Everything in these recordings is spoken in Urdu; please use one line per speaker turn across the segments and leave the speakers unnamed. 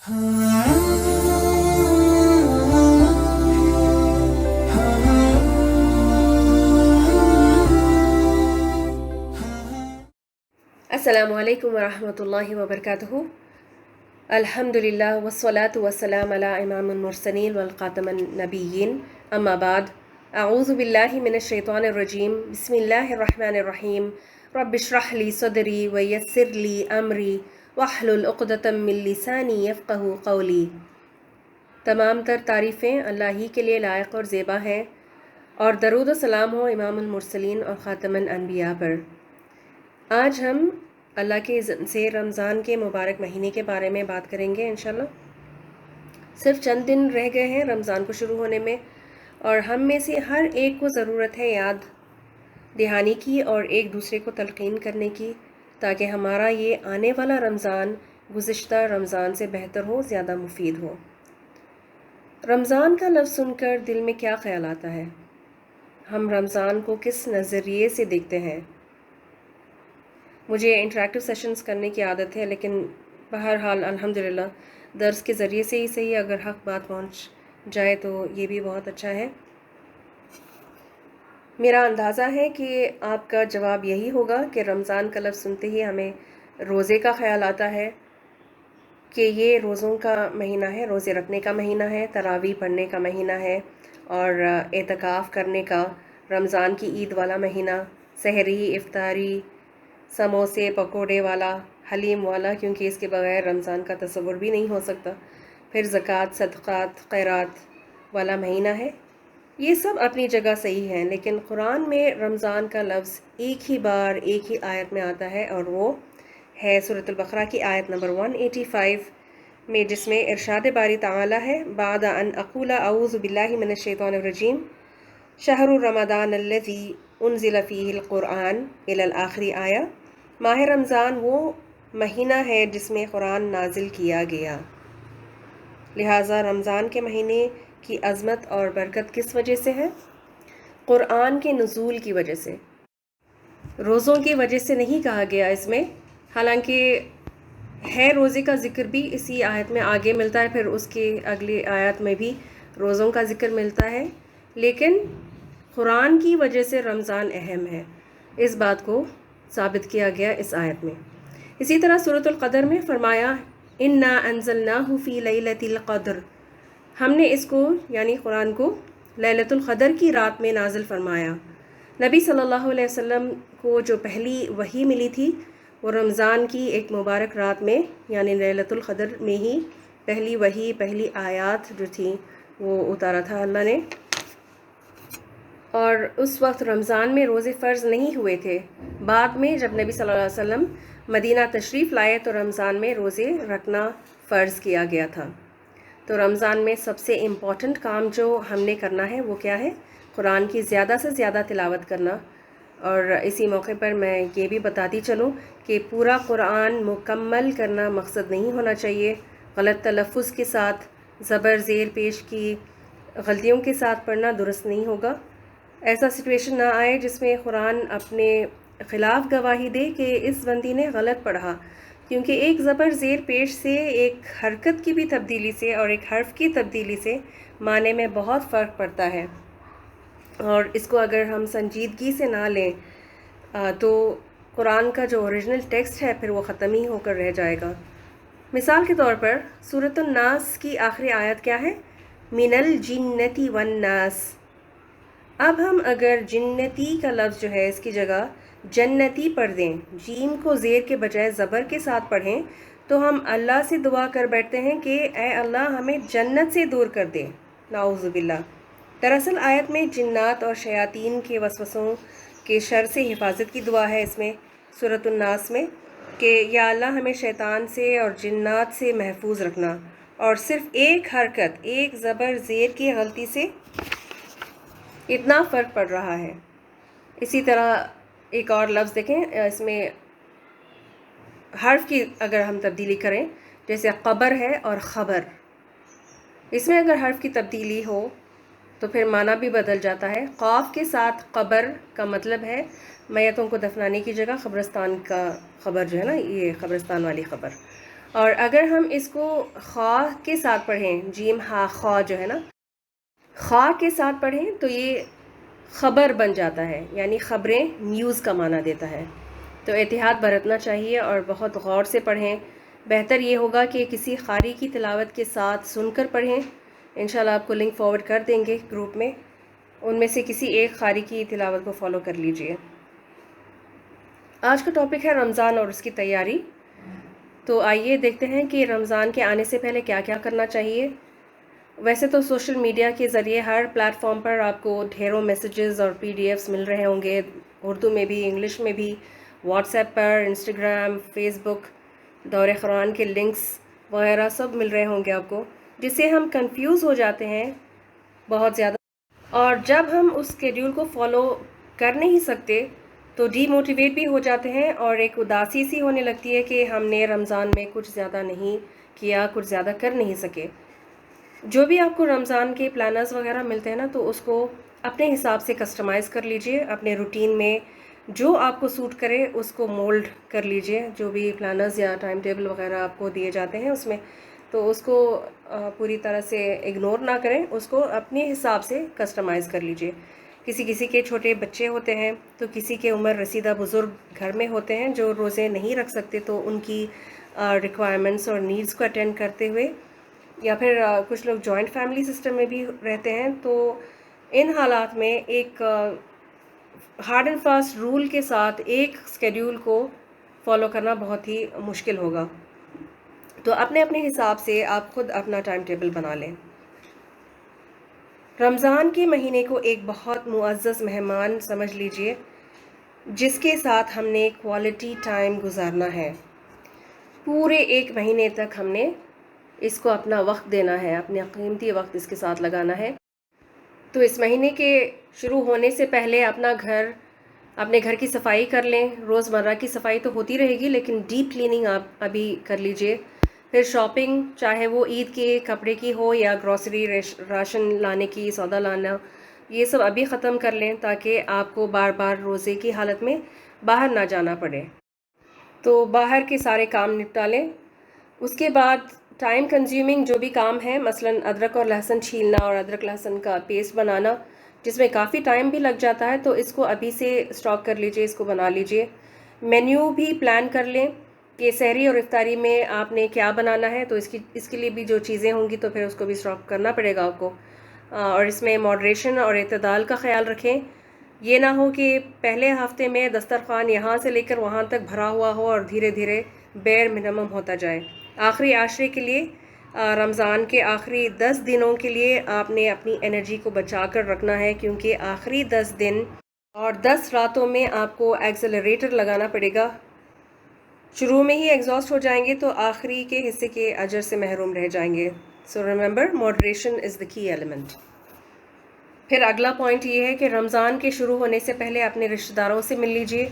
السلام علیکم ورحمۃ اللہ وبرکاتہ۔ الحمدللہ والصلاة والسلام علی امام المرسلین والخاتم النبیین، اما بعد، اعوذ باللہ من الشیطان الرجیم، بسم اللہ الرحمن الرحیم، رب اشرح لی صدری ویسر لی امری واحلل عقدۃ من لسانی یفقہوا قولی۔ تمام تر تعریفیں اللہ ہی کے لیے لائق اور زیبا ہیں، اور درود و سلام ہو امام المرسلین اور خاتم الانبیاء پر۔ آج ہم اللہ کے اذن سے رمضان کے مبارک مہینے کے بارے میں بات کریں گے انشاءاللہ۔ صرف چند دن رہ گئے ہیں رمضان کو شروع ہونے میں، اور ہم میں سے ہر ایک کو ضرورت ہے یاد دہانی کی اور ایک دوسرے کو تلقین کرنے کی، تاکہ ہمارا یہ آنے والا رمضان گزشتہ رمضان سے بہتر ہو، زیادہ مفید ہو۔ رمضان کا لفظ سن کر دل میں کیا خیال آتا ہے؟ ہم رمضان کو کس نظریے سے دیکھتے ہیں؟ مجھے انٹریکٹیو سیشنز کرنے کی عادت ہے، لیکن بہرحال الحمدللہ درس کے ذریعے سے ہی صحیح، اگر حق بات پہنچ جائے تو یہ بھی بہت اچھا ہے۔ میرا اندازہ ہے کہ آپ کا جواب یہی ہوگا کہ رمضان کا لفظ سنتے ہی ہمیں روزے کا خیال آتا ہے، کہ یہ روزوں کا مہینہ ہے، روزے رکھنے کا مہینہ ہے، تراویح پڑھنے کا مہینہ ہے، اور اعتکاف کرنے کا، رمضان کی عید والا مہینہ، سحری، افطاری، سموسے پکوڑے والا، حلیم والا، کیونکہ اس کے بغیر رمضان کا تصور بھی نہیں ہو سکتا، پھر زکوٰۃ، صدقات، خیرات والا مہینہ ہے۔ یہ سب اپنی جگہ صحیح ہیں، لیکن قرآن میں رمضان کا لفظ ایک ہی بار ایک ہی آیت میں آتا ہے، اور وہ ہے سورۃ البقرہ کی آیت نمبر 185 میں، جس میں ارشاد باری تعالی ہے، بعد ان اقول اعوذ باللہ من الشیطان الرجیم شہر رمضان الذی انزل فیہ القرآن الی الآخری آیہ۔ ماہ رمضان وہ مہینہ ہے جس میں قرآن نازل کیا گیا، لہٰذا رمضان کے مہینے کی عظمت اور برکت کس وجہ سے ہے؟ قرآن کے نزول کی وجہ سے، روزوں کی وجہ سے نہیں کہا گیا اس میں، حالانکہ ہے روزے کا ذکر بھی اسی آیت میں آگے ملتا ہے، پھر اس کے اگلی آیت میں بھی روزوں کا ذکر ملتا ہے، لیکن قرآن کی وجہ سے رمضان اہم ہے، اس بات کو ثابت کیا گیا اس آیت میں۔ اسی طرح سورۃ القدر میں فرمایا، انا انزلناہ فی لیلۃ القدر، ہم نے اس کو یعنی قرآن کو لیلۃ القدر کی رات میں نازل فرمایا۔ نبی صلی اللہ علیہ وسلم کو جو پہلی وحی ملی تھی وہ رمضان کی ایک مبارک رات میں یعنی لیلۃ القدر میں ہی پہلی وحی، پہلی آیات جو تھیں وہ اتارا تھا اللہ نے، اور اس وقت رمضان میں روزے فرض نہیں ہوئے تھے۔ بعد میں جب نبی صلی اللہ علیہ وسلم مدینہ تشریف لائے تو رمضان میں روزے رکھنا فرض کیا گیا تھا۔ تو رمضان میں سب سے امپورٹنٹ کام جو ہم نے کرنا ہے وہ کیا ہے؟ قرآن کی زیادہ سے زیادہ تلاوت کرنا، اور اسی موقع پر میں یہ بھی بتاتی چلوں کہ پورا قرآن مکمل کرنا مقصد نہیں ہونا چاہیے، غلط تلفظ کے ساتھ، زبر زیر پیش کی غلطیوں کے ساتھ پڑھنا درست نہیں ہوگا۔ ایسا سچویشن نہ آئے جس میں قرآن اپنے خلاف گواہی دے کہ اس بندی نے غلط پڑھا، کیونکہ ایک زبر زیر پیش سے، ایک حرکت کی بھی تبدیلی سے اور ایک حرف کی تبدیلی سے معنی میں بہت فرق پڑتا ہے، اور اس کو اگر ہم سنجیدگی سے نہ لیں تو قرآن کا جو اوریجنل ٹیکسٹ ہے پھر وہ ختم ہی ہو کر رہ جائے گا۔ مثال کے طور پر سورۃ الناس کی آخری آیت کیا ہے؟ من الجنۃ والناس۔ اب ہم اگر جنتی کا لفظ جو ہے اس کی جگہ جنتی پڑھ دیں، جیم کو زیر کے بجائے زبر کے ساتھ پڑھیں، تو ہم اللہ سے دعا کر بیٹھتے ہیں کہ اے اللہ ہمیں جنت سے دور کر دے، نعوذ باللہ۔ دراصل آیت میں جنات اور شیاطین کے وسوسوں کے شر سے حفاظت کی دعا ہے اس میں، سورۃ الناس میں، کہ یا اللہ ہمیں شیطان سے اور جنات سے محفوظ رکھنا، اور صرف ایک حرکت، ایک زبر زیر کی غلطی سے اتنا فرق پڑ رہا ہے۔ اسی طرح ایک اور لفظ دیکھیں، اس میں حرف کی اگر ہم تبدیلی کریں، جیسے قبر ہے اور خبر، اس میں اگر حرف کی تبدیلی ہو تو پھر معنی بھی بدل جاتا ہے۔ قاف کے ساتھ قبر کا مطلب ہے میتوں کو دفنانے کی جگہ، قبرستان کا خبر جو ہے نا، یہ قبرستان والی خبر، اور اگر ہم اس کو خا کے ساتھ پڑھیں، جیم ہا خا جو ہے نا، خا کے ساتھ پڑھیں تو یہ خبر بن جاتا ہے، یعنی خبریں، نیوز کا معنی دیتا ہے۔ تو احتیاط برتنا چاہیے اور بہت غور سے پڑھیں۔ بہتر یہ ہوگا کہ کسی قاری کی تلاوت کے ساتھ سن کر پڑھیں۔ انشاءاللہ آپ کو لنک فارورڈ کر دیں گے گروپ میں، ان میں سے کسی ایک قاری کی تلاوت کو فالو کر لیجئے۔ آج کا ٹاپک ہے رمضان اور اس کی تیاری۔ تو آئیے دیکھتے ہیں کہ رمضان کے آنے سے پہلے کیا کیا کرنا چاہیے۔ ویسے تو سوشل میڈیا کے ذریعے ہر پلیٹ فارم پر آپ کو ڈھیروں میسیجز اور PDF مل رہے ہوں گے، اردو میں بھی، انگلش میں بھی، واٹس ایپ پر، انسٹاگرام، فیس بک، دور قرآن کے لنکس وغیرہ سب مل رہے ہوں گے آپ کو، جس سے ہم کنفیوز ہو جاتے ہیں بہت زیادہ، اور جب ہم اس اسکیڈیول کو فالو کر نہیں سکتے تو ڈی موٹیویٹ بھی ہو جاتے ہیں، اور ایک اداسی سی ہونے لگتی ہے کہ ہم نے رمضان میں کچھ زیادہ نہیں کیا، کچھ زیادہ کر نہیں سکے۔ جو بھی آپ کو رمضان کے پلانرز وغیرہ ملتے ہیں نا، تو اس کو اپنے حساب سے کسٹمائز کر لیجئے، اپنے روٹین میں جو آپ کو سوٹ کرے اس کو مولڈ کر لیجئے۔ جو بھی پلانرز یا ٹائم ٹیبل وغیرہ آپ کو دیے جاتے ہیں اس میں، تو اس کو پوری طرح سے اگنور نہ کریں، اس کو اپنے حساب سے کسٹمائز کر لیجئے۔ کسی کے چھوٹے بچے ہوتے ہیں، تو کسی کے عمر رسیدہ بزرگ گھر میں ہوتے ہیں جو روزے نہیں رکھ سکتے، تو ان کی ریکوائرمنٹس اور نیڈز کو اٹینڈ کرتے ہوئے، یا پھر کچھ لوگ جوائنٹ فیملی سسٹم میں بھی رہتے ہیں، تو ان حالات میں ایک ہارڈ اینڈ فاسٹ رول کے ساتھ ایک اسکیڈیول کو فالو کرنا بہت ہی مشکل ہوگا۔ تو اپنے حساب سے آپ خود اپنا ٹائم ٹیبل بنا لیں۔ رمضان کے مہینے کو ایک بہت معزز مہمان سمجھ لیجئے، جس کے ساتھ ہم نے کوالٹی ٹائم گزارنا ہے۔ پورے ایک مہینے تک ہم نے اس کو اپنا وقت دینا ہے، اپنا قیمتی وقت اس کے ساتھ لگانا ہے۔ تو اس مہینے کے شروع ہونے سے پہلے اپنے گھر کی صفائی کر لیں۔ روزمرہ کی صفائی تو ہوتی رہے گی، لیکن ڈیپ کلیننگ آپ ابھی کر لیجئے۔ پھر شاپنگ، چاہے وہ عید کے کپڑے کی ہو یا گروسری راشن لانے کی، سودا لانا، یہ سب ابھی ختم کر لیں تاکہ آپ کو بار بار روزے کی حالت میں باہر نہ جانا پڑے۔ تو باہر کے سارے کام نپٹا لیں۔ اس کے بعد ٹائم کنزیومنگ جو بھی کام ہے، مثلا ادرک اور لہسن چھیلنا اور ادرک لہسن کا پیسٹ بنانا، جس میں کافی ٹائم بھی لگ جاتا ہے، تو اس کو ابھی سے سٹاک کر لیجئے، اس کو بنا لیجئے۔ مینیو بھی پلان کر لیں کہ سحری اور افطاری میں آپ نے کیا بنانا ہے، تو اس کے لیے بھی جو چیزیں ہوں گی تو پھر اس کو بھی سٹاک کرنا پڑے گا آپ کو، اور اس میں ماڈریشن اور اعتدال کا خیال رکھیں۔ یہ نہ ہو کہ پہلے ہفتے میں دسترخوان یہاں سے لے کر وہاں تک بھرا ہوا ہو اور دھیرے دھیرے بیر منمم ہوتا جائے۔ آخری عاشرے کے لیے، رمضان کے آخری 10 دنوں کے لیے آپ نے اپنی انرجی کو بچا کر رکھنا ہے، کیونکہ آخری 10 دن اور 10 راتوں میں آپ کو ایکسلریٹر لگانا پڑے گا۔ شروع میں ہی ایگزاسٹ ہو جائیں گے تو آخری کے حصے کے اجر سے محروم رہ جائیں گے۔ سو ریممبر، ماڈریشن از دا کی ایلیمنٹ۔ پھر اگلا پوائنٹ یہ ہے کہ رمضان کے شروع ہونے سے پہلے اپنے رشتہ داروں سے مل لیجئے،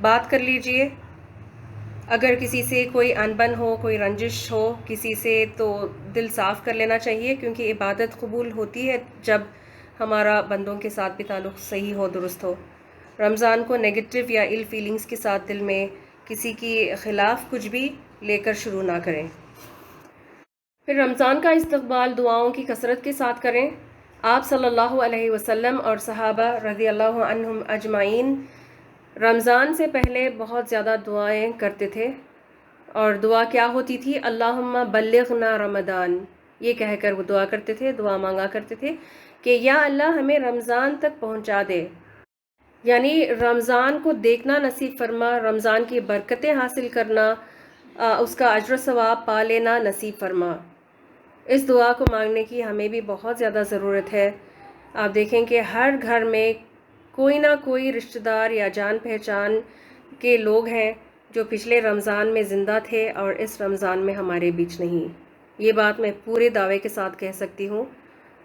بات کر لیجئے۔ اگر کسی سے کوئی انبن ہو، کوئی رنجش ہو کسی سے، تو دل صاف کر لینا چاہیے، کیونکہ عبادت قبول ہوتی ہے جب ہمارا بندوں کے ساتھ بھی تعلق صحیح ہو، درست ہو۔ رمضان کو نیگیٹو یا ایل فیلنگز کے ساتھ دل میں کسی کی خلاف کچھ بھی لے کر شروع نہ کریں۔ پھر رمضان کا استقبال دعاؤں کی کثرت کے ساتھ کریں۔ آپ صلی اللہ علیہ وسلم اور صحابہ رضی اللہ عنہم اجمعین رمضان سے پہلے بہت زیادہ دعائیں کرتے تھے، اور دعا کیا ہوتی تھی؟ اللہم بلغنا رمضان، یہ کہہ کر وہ دعا کرتے تھے، دعا مانگا کرتے تھے کہ یا اللہ ہمیں رمضان تک پہنچا دے، یعنی رمضان کو دیکھنا نصیب فرما، رمضان کی برکتیں حاصل کرنا، اس کا اجر و ثواب پا لینا نصیب فرما۔ اس دعا کو مانگنے کی ہمیں بھی بہت زیادہ ضرورت ہے۔ آپ دیکھیں کہ ہر گھر میں کوئی نہ کوئی رشتہ دار یا جان پہچان کے لوگ ہیں جو پچھلے رمضان میں زندہ تھے اور اس رمضان میں ہمارے بیچ نہیں۔ یہ بات میں پورے دعوے کے ساتھ کہہ سکتی ہوں،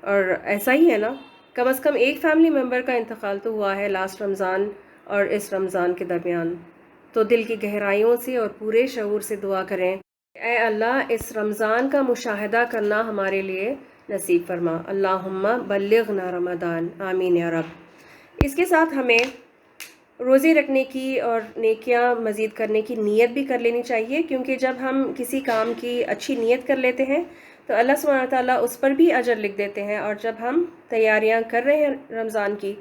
اور ایسا ہی ہے نا، کم از کم ایک فیملی ممبر کا انتقال تو ہوا ہے لاسٹ رمضان اور اس رمضان کے درمیان۔ تو دل کی گہرائیوں سے اور پورے شعور سے دعا کریں، اے اللہ اس رمضان کا مشاہدہ کرنا ہمارے لیے نصیب فرما، اللہم بلغنا رمضان، آمین یا رب۔ اس کے ساتھ ہمیں روزے رکھنے کی اور نیکیاں مزید کرنے کی نیت بھی کر لینی چاہیے، کیونکہ جب ہم کسی کام کی اچھی نیت کر لیتے ہیں تو اللہ سبحانہ تعالیٰ اس پر بھی اجر لکھ دیتے ہیں، اور جب ہم تیاریاں کر رہے ہیں رمضان کی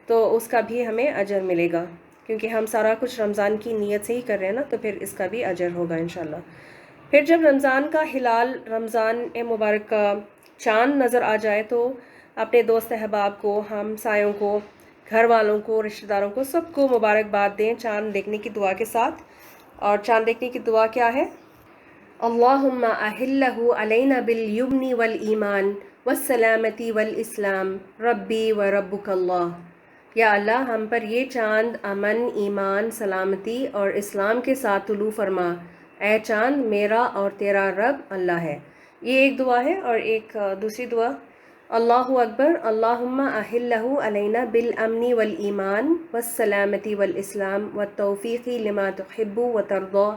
تو اس کا بھی ہمیں اجر ملے گا، کیونکہ ہم سارا کچھ رمضان کی نیت سے ہی کر رہے ہیں نا، تو پھر اس کا بھی اجر ہوگا انشاءاللہ۔ پھر جب رمضان کا ہلال، رمضان مبارک کا چاند نظر آ جائے تو اپنے دوست احباب کو، ہمسایوں کو، گھر والوں کو، رشتہ داروں کو، سب کو مبارکباد دیں چاند دیکھنے کی دعا کے ساتھ۔ اور چاند دیکھنے کی دعا کیا ہے؟ اللہم احلہ علینا بالیمن والایمان والسلامتی والاسلام ربی و ربک اللہ۔ یا اللہ ہم پر یہ چاند امن، ایمان، سلامتی اور اسلام کے ساتھ طلوع فرما، اے چاند میرا اور تیرا رب اللہ ہے۔ یہ ایک دعا ہے، اور ایک دوسری دعا، اللہ اکبر، اللہم احلہ علینا بالامن والایمان والسلامتی والاسلام والتوفیق لما تحب وترضى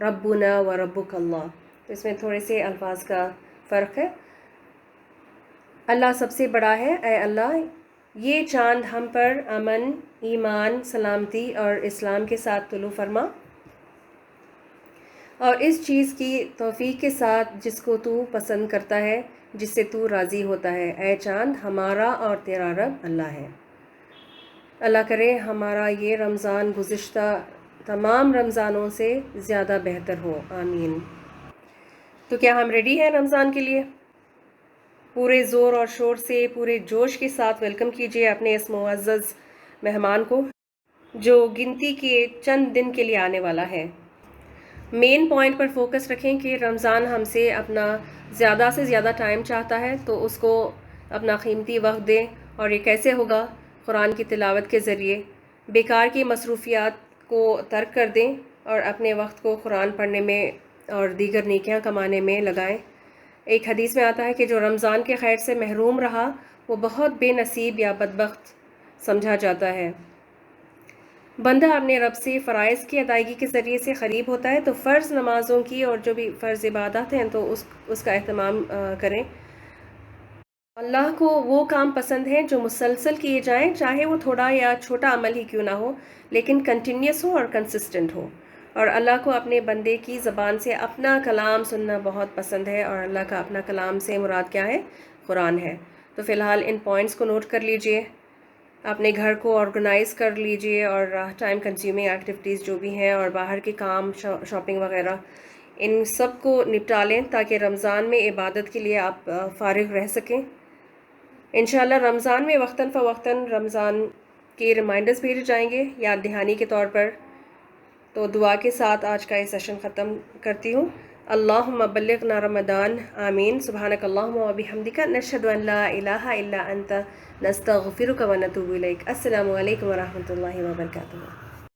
ربنا و ربک اللہ۔ تو اس میں تھوڑے سے الفاظ کا فرق ہے۔ اللہ سب سے بڑا ہے، اے اللہ یہ چاند ہم پر امن، ایمان، سلامتی اور اسلام کے ساتھ طلوع فرما، اور اس چیز کی توفیق کے ساتھ جس کو تو پسند کرتا ہے، جس سے تو راضی ہوتا ہے، اے چاند ہمارا اور تیرا رب اللہ ہے۔ اللہ کرے ہمارا یہ رمضان گزشتہ تمام رمضانوں سے زیادہ بہتر ہو، آمین۔ تو کیا ہم ریڈی ہیں رمضان کے لیے؟ پورے زور اور شور سے، پورے جوش کے ساتھ ویلکم کیجیے اپنے اس معزز مہمان کو جو گنتی کے چند دن کے لیے آنے والا ہے۔ مین پوائنٹ پر فوکس رکھیں کہ رمضان ہم سے اپنا زیادہ سے زیادہ ٹائم چاہتا ہے، تو اس کو اپنا قیمتی وقت دیں، اور یہ کیسے ہوگا؟ قرآن کی تلاوت کے ذریعے۔ بیکار کی مصروفیات کو ترک کر دیں اور اپنے وقت کو قرآن پڑھنے میں اور دیگر نیکیاں کمانے میں لگائیں۔ ایک حدیث میں آتا ہے کہ جو رمضان کے خیر سے محروم رہا وہ بہت بے نصیب یا بدبخت سمجھا جاتا ہے۔ بندہ اپنے رب سے فرائض کی ادائیگی کے ذریعے سے قریب ہوتا ہے، تو فرض نمازوں کی اور جو بھی فرض عبادات ہیں تو اس کا اہتمام کریں۔ اللہ کو وہ کام پسند ہیں جو مسلسل کیے جائیں، چاہے وہ تھوڑا یا چھوٹا عمل ہی کیوں نہ ہو، لیکن کنٹینیوس ہو اور کنسسٹنٹ ہو۔ اور اللہ کو اپنے بندے کی زبان سے اپنا کلام سننا بہت پسند ہے، اور اللہ کا اپنا کلام سے مراد کیا ہے؟ قرآن ہے۔ تو فی الحال ان پوائنٹس کو نوٹ کر لیجئے، اپنے گھر کو آرگنائز کر لیجئے، اور ٹائم کنزیومنگ ایکٹیویٹیز جو بھی ہیں اور باہر کے کام، شاپنگ وغیرہ، ان سب کو نپٹا لیں تاکہ رمضان میں عبادت کے لیے آپ فارغ رہ سکیں۔ انشاءاللہ رمضان میں وقتاً فوقتاً رمضان کے ریمائنڈرز بھیجے جائیں گے یاد دہانی کے طور پر۔ تو دعا کے ساتھ آج کا یہ سیشن ختم کرتی ہوں۔ اللہم بلغنا رمضان، آمین۔ سبحانک اللہم و بحمدک، نشہد ان لا الہ الا انت، نستغفرک و نتوب الیک۔ السلام علیکم ورحمۃ اللہ وبرکاتہ۔